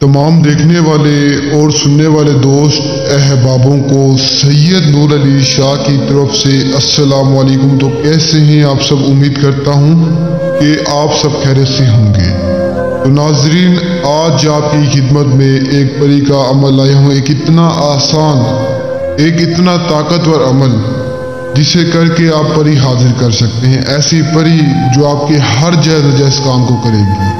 तमाम देखने वाले और सुनने वाले दोस्त अहबाबों को सैयद नूर अली शाह की तरफ से अस्सलाम वालेकुम। तो कैसे हैं आप सब? उम्मीद करता हूँ कि आप सब खैरियत से होंगे। तो नाजरीन, आज आपकी खिदमत में एक परी का अमल लाया हूँ। एक इतना आसान, एक इतना ताकतवर अमल जिसे करके आप परी हाजिर कर सकते हैं। ऐसी परी जो आपके हर जायज़ काम को करेगी।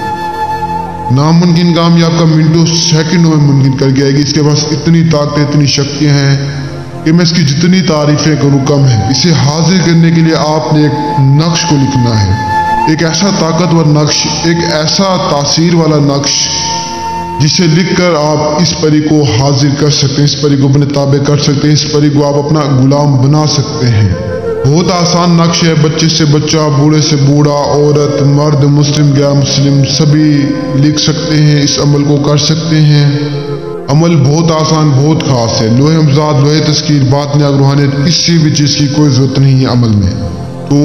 नामुमकिन काम ये आपका मिनटों सेकंडों में मुमकिन करके आएगी। इसके पास इतनी ताकत, इतनी शक्तियाँ हैं कि मैं इसकी जितनी तारीफें करूँ कम है। इसे हाजिर करने के लिए आपने एक नक्श को लिखना है, एक ऐसा ताकतवर नक्श, एक ऐसा तासीर वाला नक्श जिसे लिखकर आप इस परी को हाजिर कर सकते हैं, इस परी को अपने ताबे कर सकते हैं, इस परी को आप अपना गुलाम बना सकते हैं। बहुत आसान नक्श है। बच्चे से बच्चा, बूढ़े से बूढ़ा, औरत, मर्द, मुस्लिम, गैर मुस्लिम सभी लिख सकते हैं, इस अमल को कर सकते हैं। अमल बहुत आसान, बहुत खास है। लोहे अमजाद, लोहे तस्कीर, बातनियाग, रूहानियत, किसी भी चीज़ की कोई ज़रूरत नहीं है अमल में। तो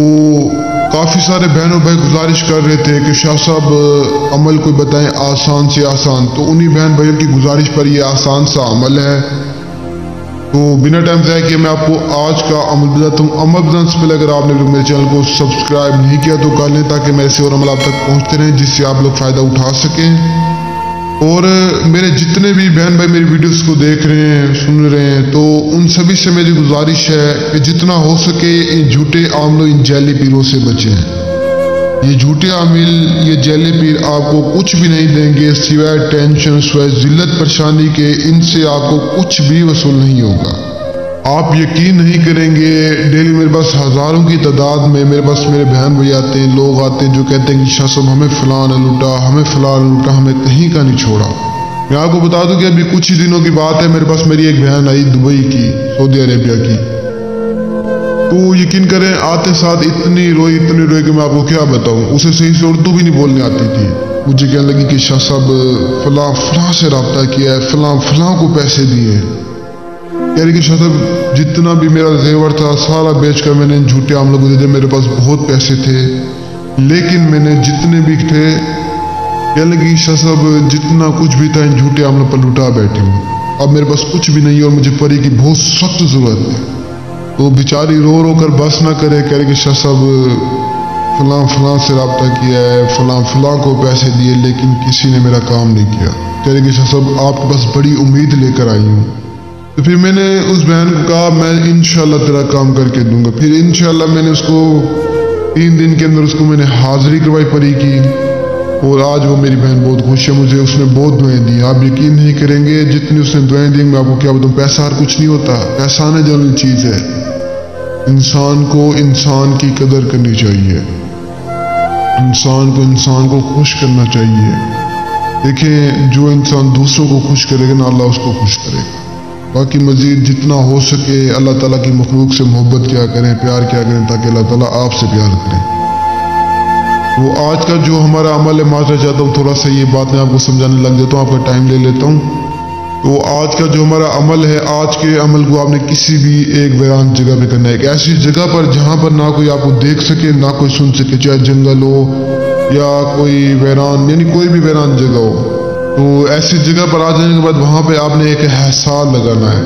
काफ़ी सारे बहनों भाई गुजारिश कर रहे थे कि शाह साहब अमल कोई बताएं आसान से आसान। तो उन्हीं बहन भाइयों की गुजारिश पर ये आसान सा अमल है। तो बिना टाइम ज़ाया किए मैं आपको आज का अमल बताता हूँ। अमल बताने से पहले अगर आपने मेरे चैनल को सब्सक्राइब नहीं किया तो कर लें, ताकि मेरे से और अमल आप तक पहुँचते रहें, जिससे आप लोग फ़ायदा उठा सकें। और मेरे जितने भी बहन भाई मेरी वीडियोस को देख रहे हैं, सुन रहे हैं, तो उन सभी से मेरी गुजारिश है कि जितना हो सके इन झूठे आमलों, इन जैली पीरों से बचें। ये झूठे आमिल, ये जैली पीर आपको कुछ भी नहीं देंगे सिवाय टेंशन, सिवाय जिल्लत परेशानी के। इनसे आपको कुछ भी वसूल नहीं होगा। आप यकीन नहीं करेंगे, डेली मेरे पास हज़ारों की तादाद में मेरे पास मेरे बहन भाई आते हैं, लोग आते हैं जो कहते हैं कि शाह साहब हमें फ़लाँ ने लूटा, हमें फ़लाँ ने लूटा, हमें कहीं का नहीं छोड़ा। मैं आपको बता दूं कि अभी कुछ ही दिनों की बात है, मेरे पास मेरी एक बहन आई दुबई की, सऊदी अरेबिया की। तो यकीन करें आते साथ इतनी रोई कि मैं आपको क्या बताऊं। उसे सही से उर्दू भी नहीं बोलने आती थी। मुझे कहने लगी कि शाह साहब फलां से रब्ता किया है, फलां को पैसे दिए। कह रही कि शाह साहब जितना भी मेरा जेवर था सारा बेच कर मैंने झूठे आमलों को दे दिया। मेरे पास बहुत पैसे थे, लेकिन मैंने जितने भी थे, कहने लगी शाह साहब जितना कुछ भी था इन झूठे आमलों पर लुटा बैठी हूँ। अब मेरे पास कुछ भी नहीं है और मुझे परी की बहुत सख्त ज़रूरत है। तो बेचारी रो कर बस ना करे, कह रही कि शाह साहब फलां से रब्ता किया है, फलां को पैसे दिए, लेकिन किसी ने मेरा काम नहीं किया। कह रही कि शाह साहब आपके पास बड़ी उम्मीद लेकर आई हूँ। तो फिर मैंने उस बहन को कहा मैं इंशाल्लाह तेरा काम करके दूंगा। फिर इंशाल्लाह मैंने उसको 3 दिन के अंदर उसको मैंने हाजिरी करवाई परी की, और आज वो मेरी बहन बहुत खुश है मुझे। उसने बहुत दुआएं दी, आप यकीन नहीं करेंगे जितनी उसने दुआएं दी। मैं आपको क्या बताऊँ, पैसा हर कुछ नहीं होता, पैसा आने जाने चीज़ है। इंसान को इंसान की कदर करनी चाहिए, इंसान को खुश करना चाहिए। देखें, जो इंसान दूसरों को खुश करेगा ना, अल्लाह उसको खुश करेगा। बाकी मजीद जितना हो सके अल्लाह ताला की मखलूक से मोहब्बत क्या करें, प्यार क्या करें, ताकि अल्लाह ताला आपसे प्यार करें। वो आज का जो हमारा अमल है, माजरा चाहता हूँ थोड़ा सा ये बात मैं आपको समझाने लग जाता हूँ, आपका टाइम ले लेता हूँ। तो आज का जो हमारा अमल है, आज के अमल को आपने किसी भी एक वीरान जगह पे करना है। एक ऐसी जगह पर जहाँ पर ना कोई आपको देख सके, ना कोई सुन सके, चाहे जंगल हो या कोई वीरान, यानी कोई भी वीरान जगह हो। तो ऐसी जगह पर आ जाने के बाद वहाँ पे आपने एक हिसार लगाना है।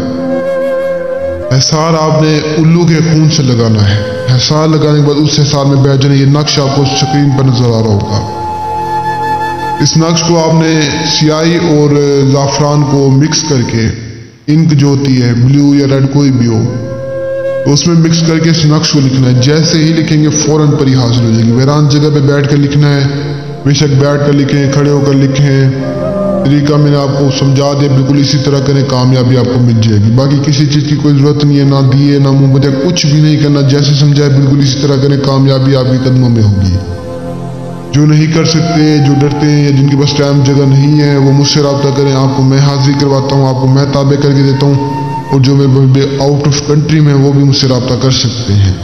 हिसार आपने उल्लू के खून से लगाना है। हिसार लगाने के बाद उस हिसार में बैठ जाना। ये नक्श आपको स्क्रीन पर नजर आ रहा होगा। इस नक्श को आपने स्याही और ज़ाफ़रान को मिक्स करके, इंक जो होती है ब्लू या रेड कोई भी हो, तो उसमें मिक्स करके इस नक्श को लिखना है। जैसे ही लिखेंगे फ़ौरन परी हासिल हो जाएगी। वीरान जगह पे बैठ कर लिखना है, बेशक बैठ कर लिखें, खड़े होकर लिखें। तरीका मैंने आपको समझा दिया, बिल्कुल इसी तरह करें, कामयाबी आपको मिल जाएगी। बाकी किसी चीज़ की कोई ज़रूरत नहीं है, ना दिए ना मुँह बजा, कुछ भी नहीं करना। जैसे समझाए बिल्कुल इसी तरह करें, कामयाबी आपकी कदमों में होगी। जो नहीं कर सकते, जो डरते हैं या जिनके पास टाइम जगह नहीं है, वो मुझसे रब्ता करें। आपको मैं हाजिरी करवाता हूँ, आपको मैं ताबे करके देता हूँ। और जो मेरे आउट ऑफ कंट्री में वो भी मुझसे रब्ता कर सकते हैं।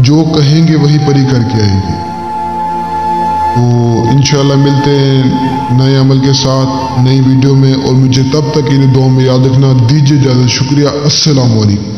जो कहेंगे वही परी करके आएंगे। तो इंशाल्लाह मिलते हैं नए अमल के साथ नई वीडियो में, और मुझे तब तक इन दुआओं में याद रखना। दीजिए इजाज़त, शुक्रिया, अस्सलाम वालेकुम।